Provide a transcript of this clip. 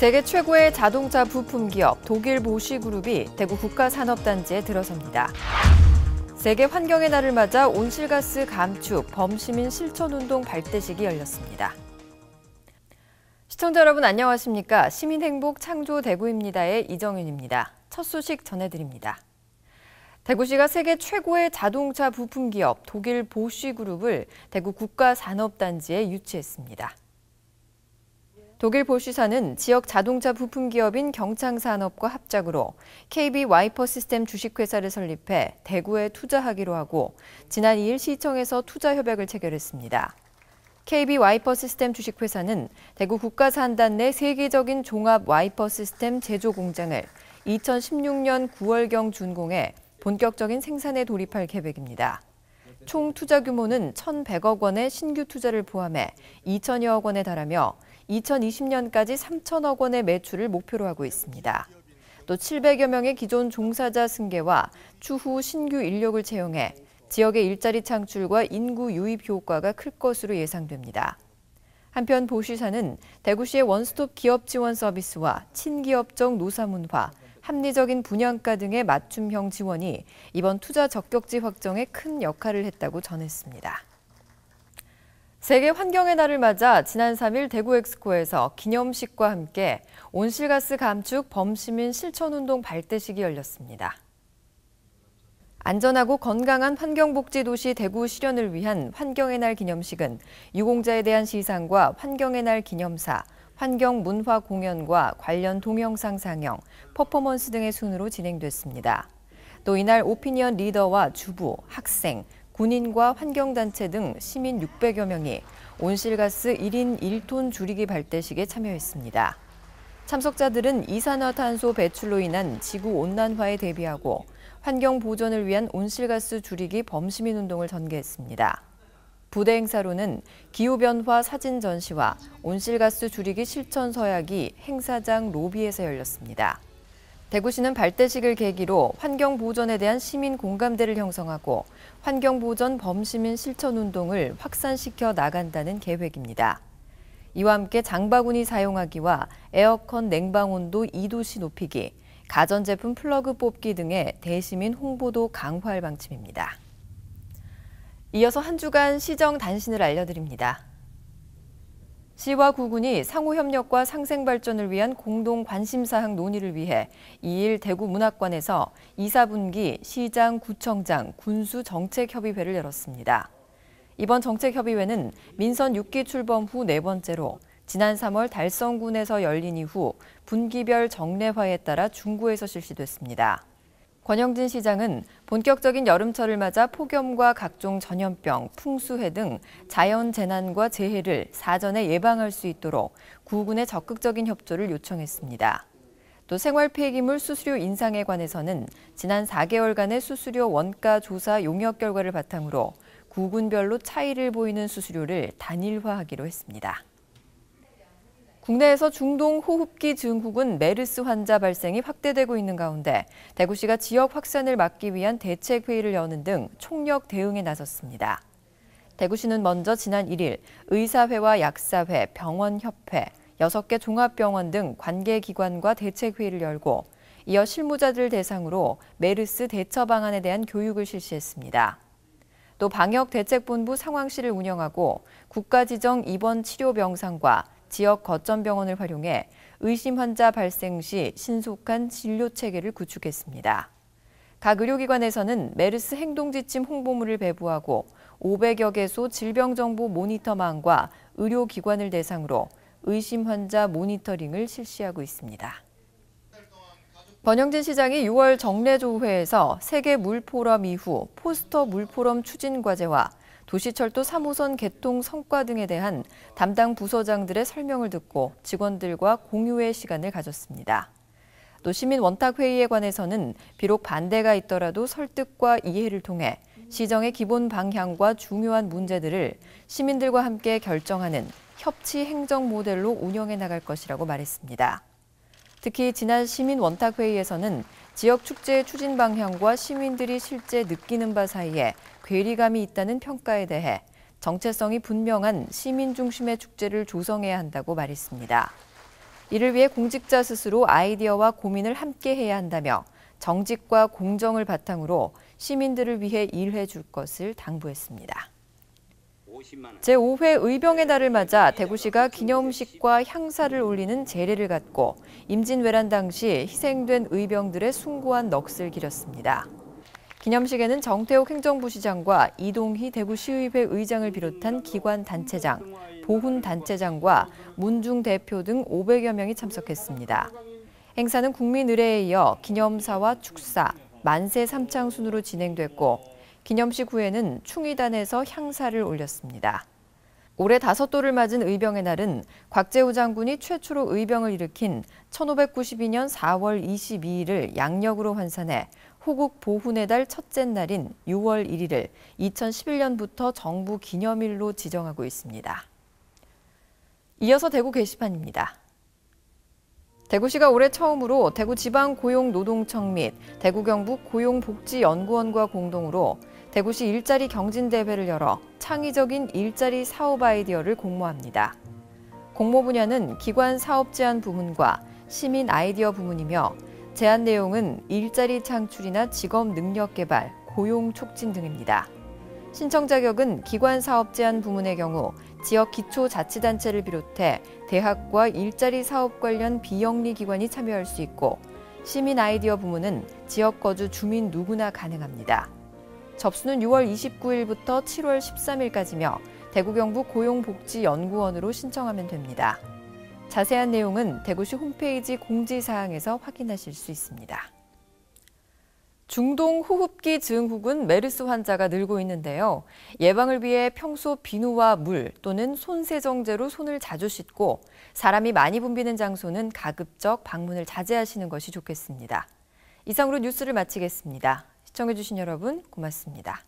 세계 최고의 자동차 부품 기업 독일 보쉬그룹이 대구 국가산업단지에 들어섭니다. 세계 환경의 날을 맞아 온실가스 감축 범시민 실천운동 발대식이 열렸습니다. 시청자 여러분 안녕하십니까? 시민행복 창조 대구입니다의 이정윤입니다. 첫 소식 전해드립니다. 대구시가 세계 최고의 자동차 부품 기업 독일 보쉬그룹을 대구 국가산업단지에 유치했습니다. 독일 보쉬사는 지역 자동차 부품 기업인 경창산업과 합작으로 KB 와이퍼 시스템 주식회사를 설립해 대구에 투자하기로 하고 지난 2일 시청에서 투자 협약을 체결했습니다. KB 와이퍼 시스템 주식회사는 대구 국가산단 내 세계적인 종합 와이퍼 시스템 제조 공장을 2016년 9월경 준공해 본격적인 생산에 돌입할 계획입니다. 총 투자 규모는 1,100억 원의 신규 투자를 포함해 2천여억 원에 달하며 2020년까지 3천억 원의 매출을 목표로 하고 있습니다. 또 700여 명의 기존 종사자 승계와 추후 신규 인력을 채용해 지역의 일자리 창출과 인구 유입 효과가 클 것으로 예상됩니다. 한편 보쉬사는 대구시의 원스톱 기업 지원 서비스와 친기업적 노사문화, 합리적인 분양가 등의 맞춤형 지원이 이번 투자 적격지 확정에 큰 역할을 했다고 전했습니다. 세계 환경의 날을 맞아 지난 3일 대구 엑스코에서 기념식과 함께 온실가스 감축 범시민 실천운동 발대식이 열렸습니다. 안전하고 건강한 환경복지도시 대구 실현을 위한 환경의 날 기념식은 유공자에 대한 시상과 환경의 날 기념사, 환경문화 공연과 관련 동영상 상영, 퍼포먼스 등의 순으로 진행됐습니다. 또 이날 오피니언 리더와 주부, 학생, 군인과 환경단체 등 시민 600여 명이 온실가스 1인 1톤 줄이기 발대식에 참여했습니다. 참석자들은 이산화탄소 배출로 인한 지구온난화에 대비하고 환경 보존을 위한 온실가스 줄이기 범시민 운동을 전개했습니다. 부대 행사로는 기후변화 사진 전시와 온실가스 줄이기 실천 서약이 행사장 로비에서 열렸습니다. 대구시는 발대식을 계기로 환경 보존에 대한 시민 공감대를 형성하고 환경 보존 범시민 실천 운동을 확산시켜 나간다는 계획입니다. 이와 함께 장바구니 사용하기와 에어컨 냉방 온도 2도씨 높이기, 가전제품 플러그 뽑기 등의 대시민 홍보도 강화할 방침입니다. 이어서 한 주간 시정 단신을 알려드립니다. 시와 구군이 상호협력과 상생발전을 위한 공동 관심사항 논의를 위해 2일 대구문학관에서 2, 4분기 시장, 구청장, 군수 정책협의회를 열었습니다. 이번 정책협의회는 민선 6기 출범 후 네 번째로 지난 3월 달성군에서 열린 이후 분기별 정례화에 따라 중구에서 실시됐습니다. 권영진 시장은 본격적인 여름철을 맞아 폭염과 각종 전염병, 풍수해 등 자연재난과 재해를 사전에 예방할 수 있도록 구군의 적극적인 협조를 요청했습니다. 또 생활폐기물 수수료 인상에 관해서는 지난 4개월간의 수수료 원가 조사 용역 결과를 바탕으로 구군별로 차이를 보이는 수수료를 단일화하기로 했습니다. 국내에서 중동호흡기 증후군 메르스 환자 발생이 확대되고 있는 가운데 대구시가 지역 확산을 막기 위한 대책회의를 여는 등 총력 대응에 나섰습니다. 대구시는 먼저 지난 1일 의사회와 약사회, 병원협회, 6개 종합병원 등 관계기관과 대책회의를 열고 이어 실무자들 대상으로 메르스 대처 방안에 대한 교육을 실시했습니다. 또 방역대책본부 상황실을 운영하고 국가지정 입원 치료병상과 지역 거점병원을 활용해 의심 환자 발생 시 신속한 진료 체계를 구축했습니다. 각 의료기관에서는 메르스 행동지침 홍보물을 배부하고 500여 개소 질병정보 모니터망과 의료기관을 대상으로 의심 환자 모니터링을 실시하고 있습니다. 권영진 시장이 6월 정례조회에서 세계 물포럼 이후 포스터 물포럼 추진 과제와 도시철도 3호선 개통 성과 등에 대한 담당 부서장들의 설명을 듣고 직원들과 공유의 시간을 가졌습니다. 또 시민 원탁회의에 관해서는 비록 반대가 있더라도 설득과 이해를 통해 시정의 기본 방향과 중요한 문제들을 시민들과 함께 결정하는 협치 행정 모델로 운영해 나갈 것이라고 말했습니다. 특히 지난 시민 원탁회의에서는 지역 축제의 추진 방향과 시민들이 실제 느끼는 바 사이에 괴리감이 있다는 평가에 대해 정체성이 분명한 시민 중심의 축제를 조성해야 한다고 말했습니다. 이를 위해 공직자 스스로 아이디어와 고민을 함께 해야 한다며 정직과 공정을 바탕으로 시민들을 위해 일해 줄 것을 당부했습니다. 제5회 의병의 날을 맞아 대구시가 기념식과 향사를 올리는 제례를 갖고 임진왜란 당시 희생된 의병들의 숭고한 넋을 기렸습니다. 기념식에는 정태욱 행정부시장과 이동희 대구시의회 의장을 비롯한 기관 단체장, 보훈 단체장과 문중 대표 등 500여 명이 참석했습니다. 행사는 국민 의례에 이어 기념사와 축사, 만세 삼창 순으로 진행됐고 기념식 후에는 충의단에서 향사를 올렸습니다. 올해 5도를 맞은 의병의 날은 곽재우 장군이 최초로 의병을 일으킨 1592년 4월 22일을 양력으로 환산해 호국 보훈의 달 첫째 날인 6월 1일을 2011년부터 정부 기념일로 지정하고 있습니다. 이어서 대구 게시판입니다. 대구시가 올해 처음으로 대구지방고용노동청 및 대구경북 고용복지연구원과 공동으로 대구시 일자리 경진대회를 열어 창의적인 일자리 사업 아이디어를 공모합니다. 공모 분야는 기관 사업 제안 부문과 시민 아이디어 부문이며 제안 내용은 일자리 창출이나 직업 능력 개발, 고용 촉진 등입니다. 신청 자격은 기관 사업 제안 부문의 경우 지역 기초자치단체를 비롯해 대학과 일자리 사업 관련 비영리 기관이 참여할 수 있고 시민 아이디어 부문은 지역 거주 주민 누구나 가능합니다. 접수는 6월 29일부터 7월 13일까지며 대구 경북 고용복지연구원으로 신청하면 됩니다. 자세한 내용은 대구시 홈페이지 공지사항에서 확인하실 수 있습니다. 중동 호흡기 증후군 메르스 환자가 늘고 있는데요. 예방을 위해 평소 비누와 물 또는 손세정제로 손을 자주 씻고 사람이 많이 붐비는 장소는 가급적 방문을 자제하시는 것이 좋겠습니다. 이상으로 뉴스를 마치겠습니다. 시청해주신 여러분 고맙습니다.